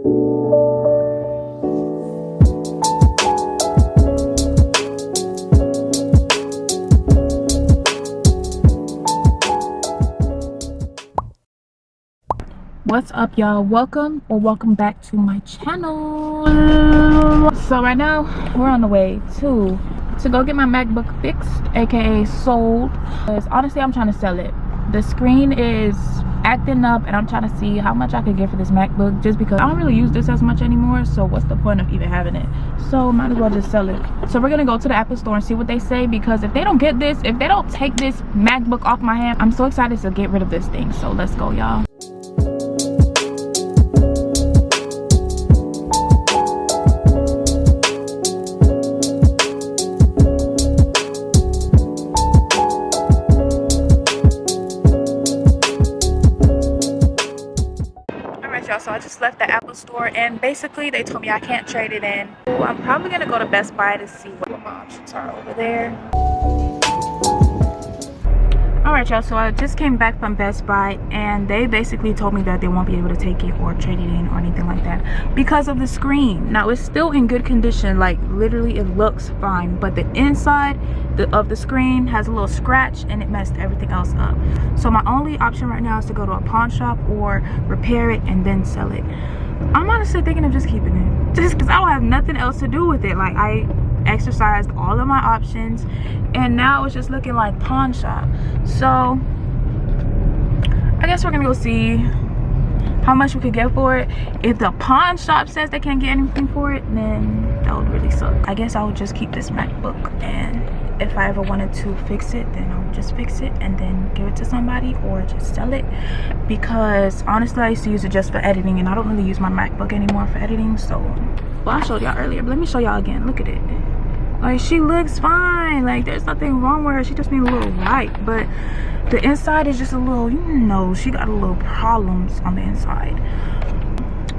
What's up, y'all? Welcome back to my channel. So right now we're on the way to go get my MacBook fixed, aka sold, because honestly I'm trying to sell it. The screen is acting up and I'm trying to see how much I could get for this MacBook, just because I don't really use this as much anymore, so what's the point of even having it? So might as well just sell it. So we're gonna go to the Apple store and see what they say, because if they don't get this, if they don't take this MacBook off my hand, I'm so excited to get rid of this thing. So let's go, y'all. So I just left the Apple store and basically they told me I can't trade it in. I'm probably gonna go to Best Buy to see what my options are over there. Alright, y'all, so I just came back from Best Buy and they basically told me that they won't be able to take it or trade it in or anything like that because of the screen. Now it's still in good condition, like literally it looks fine, but the inside of the screen has a little scratch and it messed everything else up. So my only option right now is to go to a pawn shop or repair it and then sell it. I'm honestly thinking of just keeping it, just because I don't have nothing else to do with it. Like, I exercised all of my options and now it's just looking like pawn shop. So I guess we're gonna go see how much we could get for it. If the pawn shop says they can't get anything for it, then that would really suck. I guess I would just keep this MacBook, and if I ever wanted to fix it, then I'll just fix it and then give it to somebody or just sell it, because honestly I used to use it just for editing and I don't really use my MacBook anymore for editing. So, well, I showed y'all earlier, but let me show y'all again. Look at it. Like, she looks fine. Like, there's nothing wrong with her. She just needs a little white, but the inside is just a little, you know, she got a little problems on the inside.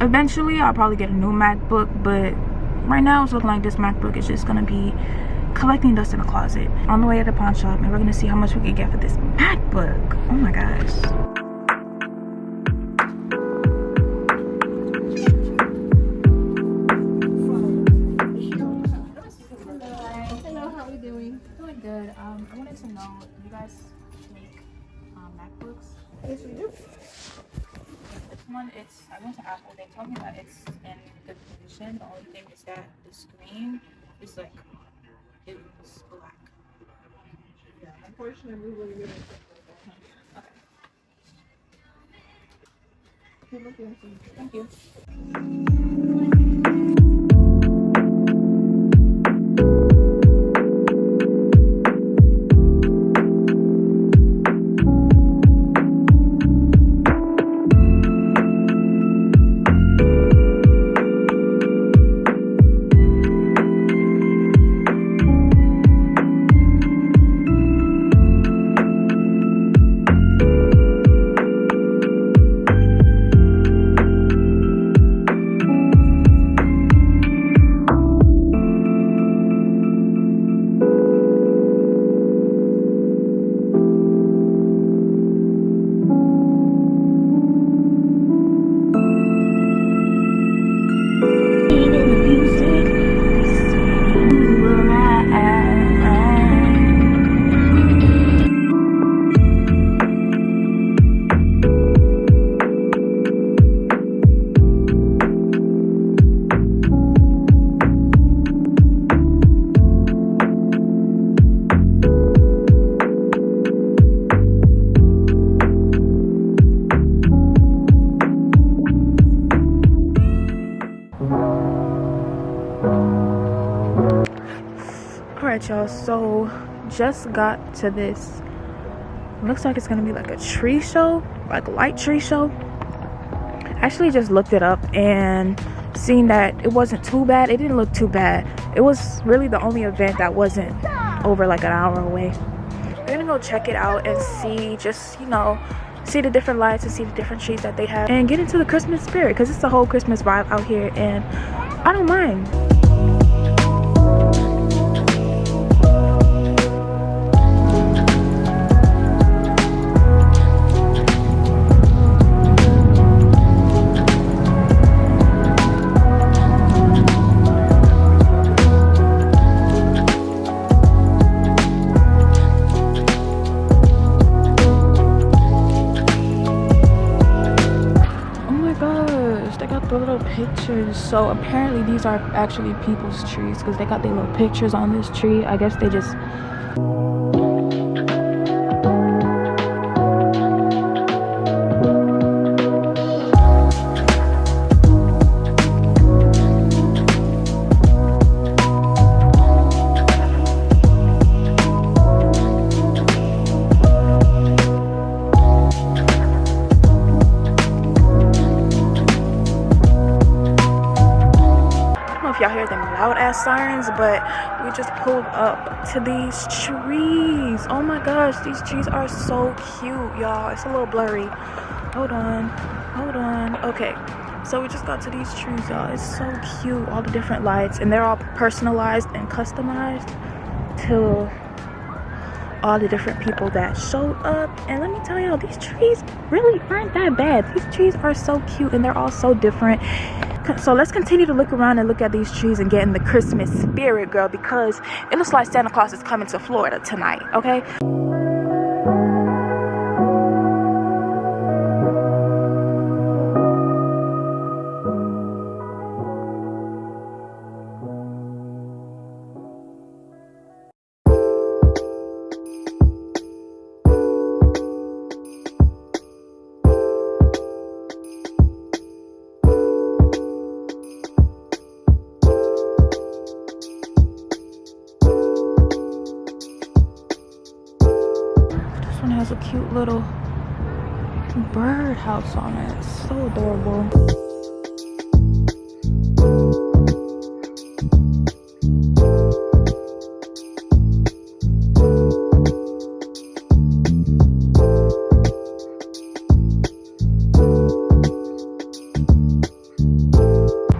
Eventually I'll probably get a new MacBook, but right now it's looking like this MacBook is just gonna be collecting dust in the closet. On the way to the pawn shop, and we're gonna see how much we can get for this MacBook. Oh my gosh. Doing good. I wanted to know, do you guys make MacBooks? Yes, we do. This one, I went to Apple. They told me that it's in good condition. The only thing is that the screen is like, it's black. Yeah, unfortunately, we're going to Okay. Thank you. Alright, y'all, so just got to this, looks like it's gonna be like a tree show, like a light tree show. Actually just looked it up and seen that it wasn't too bad. It didn't look too bad. It was really the only event that wasn't over like an hour away. We're gonna go check it out and see, just, you know, see the different lights and see the different trees that they have and get into the Christmas spirit, because it's the whole Christmas vibe out here and I don't mind. they got the little pictures. So apparently these are actually people's trees because they got their little pictures on this tree. I guess they just... if y'all hear them loud ass sirens, but we just pulled up to these trees. Oh my gosh, these trees are so cute, y'all. It's a little blurry. Hold on. Okay, so we just got to these trees, y'all. It's so cute, all the different lights, and they're all personalized and customized to all the different people that showed up. And let me tell y'all, these trees really aren't that bad. These trees are so cute and they're all so different. So let's continue to look around and look at these trees and get in the Christmas spirit, girl, because it looks like Santa Claus is coming to Florida tonight, okay? Has a cute little bird house on it. It's so adorable.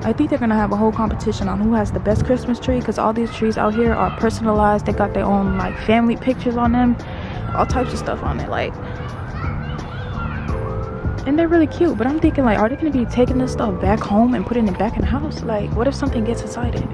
I think they're gonna have a whole competition on who has the best Christmas tree, because all these trees out here are personalized. They got their own like family pictures on them, all types of stuff on it, like, and they're really cute. But I'm thinking, like, are they gonna be taking this stuff back home and putting it back in the house? Like, what if something gets inside it?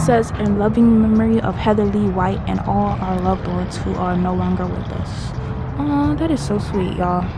Says, in loving memory of Heather Lee White and all our loved ones who are no longer with us. Oh, that is so sweet, y'all.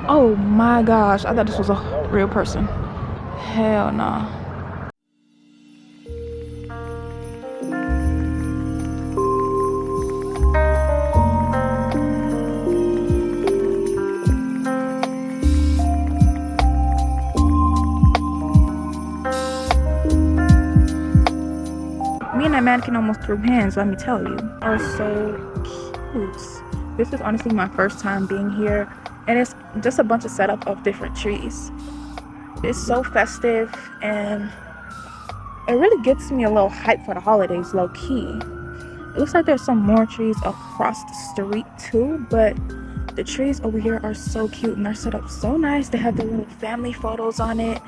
Oh my gosh, I thought this was a real person. Hell no. Me and that mannequin almost threw hands, let me tell you. Are so cute. This is honestly my first time being here, and it's just a bunch of setup of different trees. It's so festive, and it really gets me a little hype for the holidays, low key. It looks like there's some more trees across the street too, but the trees over here are so cute and they're set up so nice. They have the little family photos on it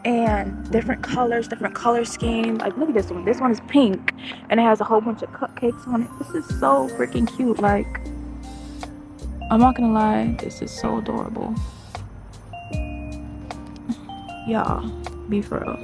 and different colors, different color scheme. Like, look at this one. This one is pink and it has a whole bunch of cupcakes on it. This is so freaking cute. Like, I'm not gonna lie, this is so adorable. Y'all, be for real.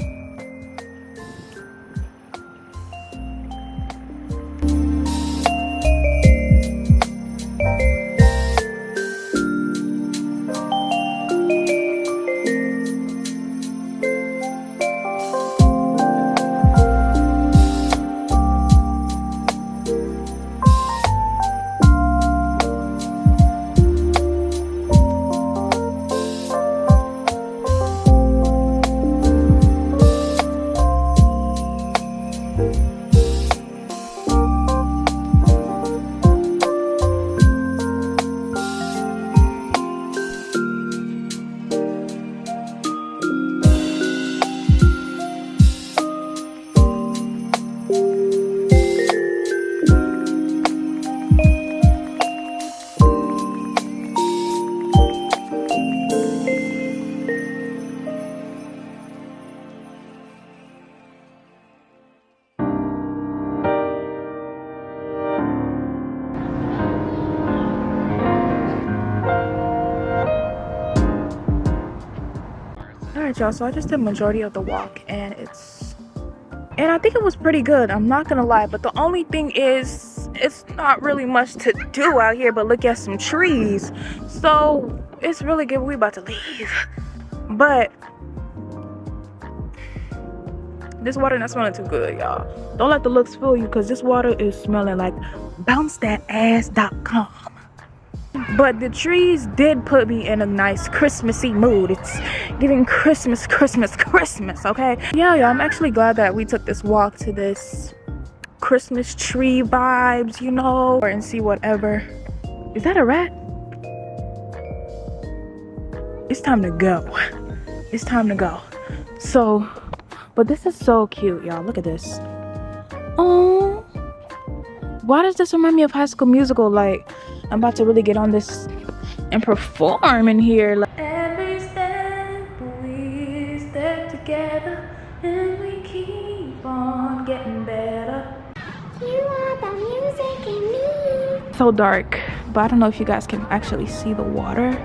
Alright y'all, so I just did majority of the walk and I think it was pretty good, I'm not gonna lie, but the only thing is it's not really much to do out here but look at some trees. So it's really good. We about to leave. But this water not smelling too good, y'all. Don't let the looks fool you, because this water is smelling like bouncethat.ass.com. But the trees did put me in a nice Christmassy mood. It's giving Christmas, okay? Yeah, y'all, I'm actually glad that we took this walk to this Christmas tree vibes, you know, and see whatever. Is that a rat? It's time to go. It's time to go. So, but this is so cute, y'all. Look at this. Oh, why does this remind me of High School Musical? Like, I'm about to really get on this and perform in here. Like, every step we step together and we keep on getting better. You are the music in me. So dark, but I don't know if you guys can actually see the water.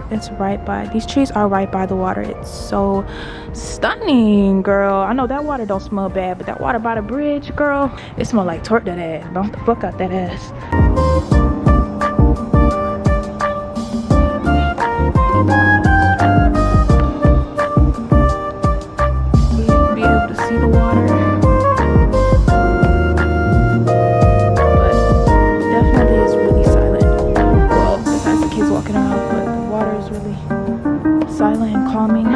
It's right by, these trees are right by the water. It's so stunning, girl. I know that water don't smell bad, but that water by the bridge, girl, it smell like twerk that ass. Bounce the fuck out that ass. Be able to see the water, but definitely is really silent. Well, besides the kids walking around, but the water is really silent and calming.